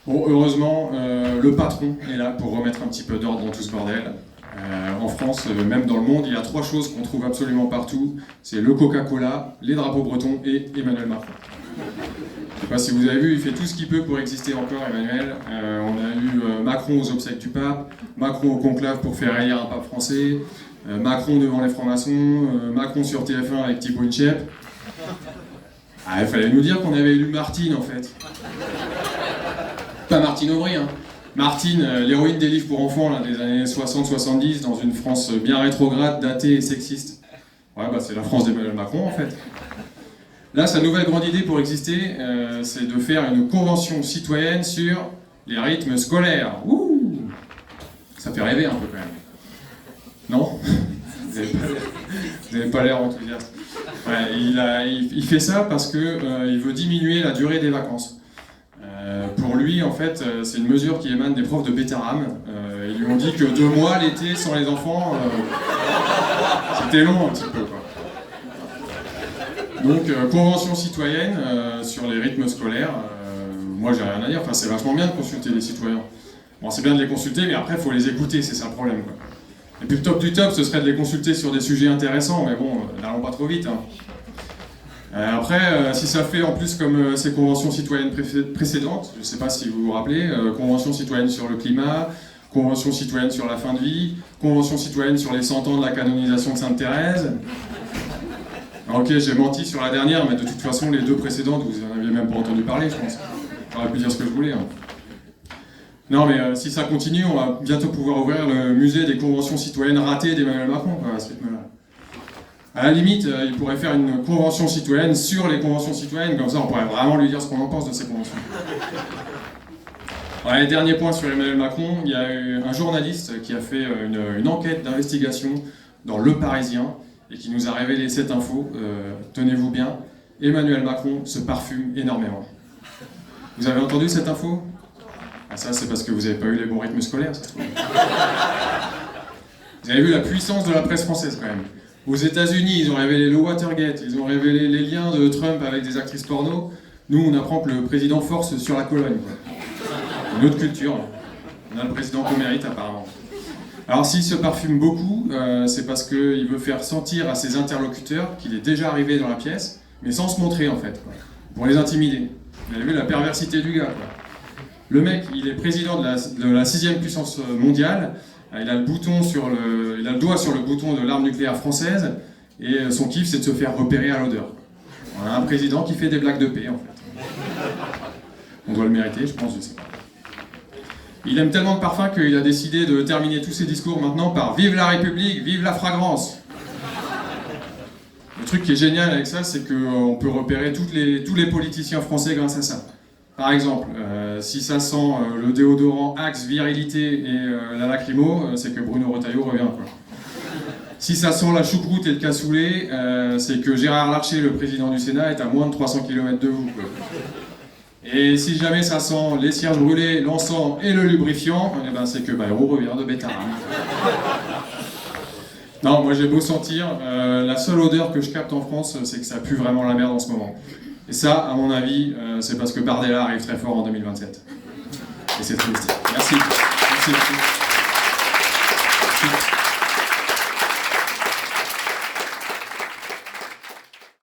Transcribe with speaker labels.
Speaker 1: Bon, heureusement, le patron est là pour remettre un petit peu d'ordre dans tout ce bordel. En France, même dans le monde, il y a 3 choses qu'on trouve absolument partout. C'est le Coca-Cola, les drapeaux bretons et Emmanuel Macron. Je ne sais pas si vous avez vu, il fait tout ce qu'il peut pour exister encore, Emmanuel. On a eu Macron aux obsèques du pape, Macron au conclave pour faire élire un pape français, Macron devant les francs-maçons, Macron sur TF1 avec Thibaut Inchep. Ah, il fallait nous dire qu'on avait élu Martine, en fait. Pas Martine Aubry, hein. Martine, l'héroïne des livres pour enfants là, des années 60-70, dans une France bien rétrograde, datée et sexiste. Ouais, bah c'est la France d'Emmanuel Macron, en fait. Là, sa nouvelle grande idée pour exister, c'est de faire une convention citoyenne sur les rythmes scolaires. Ouh, ça fait rêver un peu, quand même. Non? Vous n'avez pas l'air enthousiaste. Ouais, il fait ça parce qu'il veut diminuer la durée des vacances. Pour lui, en fait, c'est une mesure qui émane des profs de Bétarame. Ils lui ont dit que 2 mois l'été sans les enfants, c'était long un petit peu, quoi. Donc, convention citoyenne sur les rythmes scolaires, moi j'ai rien à dire, enfin, c'est vachement bien de consulter les citoyens. Bon, c'est bien de les consulter, mais après, il faut les écouter, c'est ça le problème, quoi. Et puis le top du top, ce serait de les consulter sur des sujets intéressants, mais bon, n'allons pas trop vite, hein. Après, si ça fait en plus comme ces conventions citoyennes précédentes, je ne sais pas si vous vous rappelez, convention citoyenne sur le climat, convention citoyenne sur la fin de vie, convention citoyenne sur les 100 ans de la canonisation de Sainte-Thérèse. Ok, j'ai menti sur la dernière, mais de toute façon, les 2 précédentes, vous n'en aviez même pas entendu parler, je pense. J'aurais pu dire ce que je voulais, hein. Non, mais si ça continue, on va bientôt pouvoir ouvrir le musée des conventions citoyennes ratées d'Emmanuel Macron, quoi, à ce rythme-là. À la limite, il pourrait faire une convention citoyenne sur les conventions citoyennes, comme ça on pourrait vraiment lui dire ce qu'on en pense de ces conventions. Ouais, dernier point sur Emmanuel Macron, il y a eu un journaliste qui a fait une enquête d'investigation dans Le Parisien et qui nous a révélé cette info, tenez-vous bien, Emmanuel Macron se parfume énormément. Vous avez entendu cette info? Ah, ça c'est parce que vous n'avez pas eu les bons rythmes scolaires, ça se trouve. Vous avez vu la puissance de la presse française quand même. Aux États-Unis, ils ont révélé le Watergate, ils ont révélé les liens de Trump avec des actrices porno. Nous, on apprend que le président force sur la Cologne, quoi. Une autre culture. On a le président qu'on mérite, apparemment. Alors, s'il se parfume beaucoup, c'est parce qu'il veut faire sentir à ses interlocuteurs qu'il est déjà arrivé dans la pièce, mais sans se montrer, en fait, quoi, pour les intimider. Vous avez vu la perversité du gars, quoi. Le mec, il est président de la 6e puissance mondiale. Il a le doigt sur le bouton de l'arme nucléaire française et son kiff c'est de se faire repérer à l'odeur. On a un président qui fait des blagues de paix en fait. On doit le mériter, je pense, je sais pas. Il aime tellement de parfum qu'il a décidé de terminer tous ses discours maintenant par « Vive la République, vive la fragrance !» Le truc qui est génial avec ça, c'est qu'on peut repérer tous les politiciens français grâce à ça. Par exemple, si ça sent le déodorant Axe, virilité et la lacrymo, c'est que Bruno Retailleau revient, quoi. Si ça sent la choucroute et le cassoulet, c'est que Gérard Larcher, le président du Sénat, est à moins de 300 km de vous, quoi. Et si jamais ça sent les cierges brûlées, l'encens et le lubrifiant, eh ben c'est que Bayrou revient de Bétarame. Non, moi j'ai beau sentir, la seule odeur que je capte en France, c'est que ça pue vraiment la merde en ce moment. Et ça, à mon avis, c'est parce que Bardella arrive très fort en 2027. Et c'est triste. Merci. Merci.